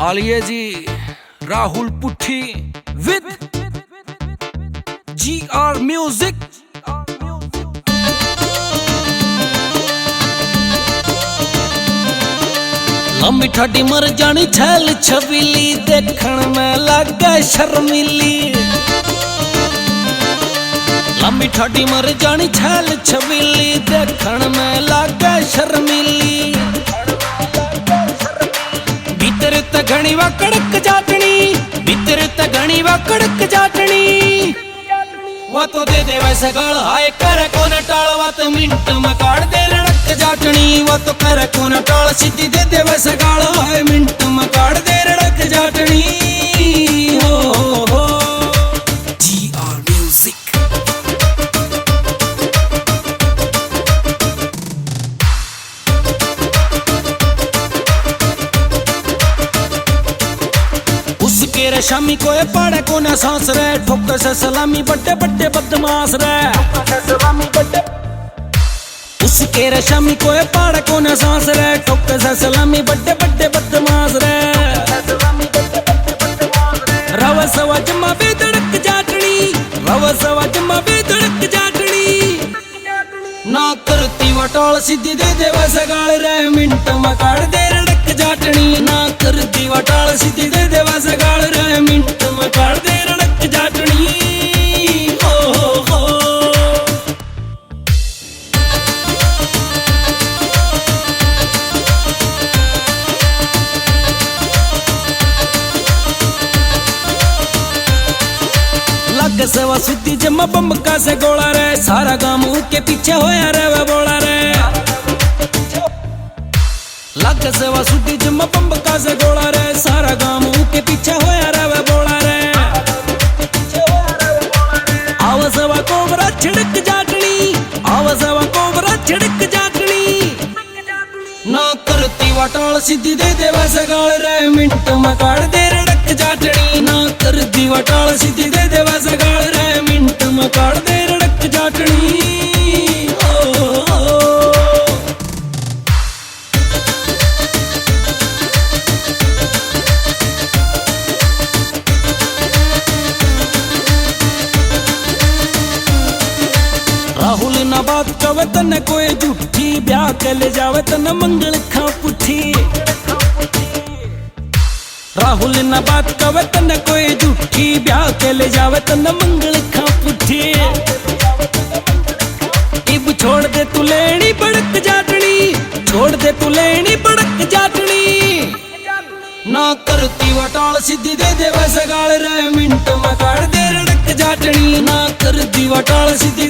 आलिए जी Rahul Putthi with GR music. लम्बी ठाडी मर जानी छैल छबीली, देखण में लागे शर्मीली। लम्बी ठाडी मर जानी छैल छबीली, देखण में लागे शर्मीली। भीतर त घणी वा कड़क जाटनी, भीतर त घणी वा कड़क जाटनी। वो तो दे दे वैसे गाल, हाय करे को न टाल, वो तो मिनट में काट दे रड़क जाटनी। वो तो करे को न टाल, सीधी दे दे वैसे गाल, हाय मिनट में काट दे रड़क जाटनी। हो GR म्यूजिक। उसके रे शामी को पाड़े को न सांस रे, ठोक से सलामी बड्डे बड्डे बदमाश रे। उसके रे शामी को पाड़े को न सांस रे, ठोक से सलामी बड्डे बड्डे बदमाश रे। रवसवा जमा बेधड़क जाटनी, रवसवा जमा बेधड़क जाटनी। ना करती वटाल, सीधी दे दे वैसे गाल रे, मिनट में काट दे रड़क जाटनी। ना करती वटाल, सीधी दे दे वैसे गाल रे, मिनट में काट दे रड़क जाटनी। हो लग सेवा सुधी जमा बम्बका से गोला रे, सारा गांव के पीछे होया रे वे बोला रे। लग सेवा सुधी जमा बम्बका से गोला रे, सारा गांव के पीछे होया रे वे बोला रे। आवसवा कोबरा छिड़क जाटनी, आवसवा कोबरा छिड़क जाटनी। ना करती वटाल, सीधी दे दे वैसे गाल रे, मिनट में काट दे रड़क जाटनी। ना करती वटाल, सीधी दे दे वैसे गाल रे, मिनट में काट दे रड़क जाटनी। राहुल ना बात कवे तने कोई झूठी, ब्याह के ले जावे तने मंगल खा पुठी। राहुल ना बात कवे तने कोई झूठी, ब्याह के ले जावे तने मंगल खा पुठी। इब छोड़ दे तू लेनी बड़क जाटनी, छोड़ दे तू लेनी बड़क जाटनी। ना करती वटाल, सीधी दे दे वैसे गाल रे, मिनट में काट दे रड़क जाटनी। ना करती वटाल, सीधी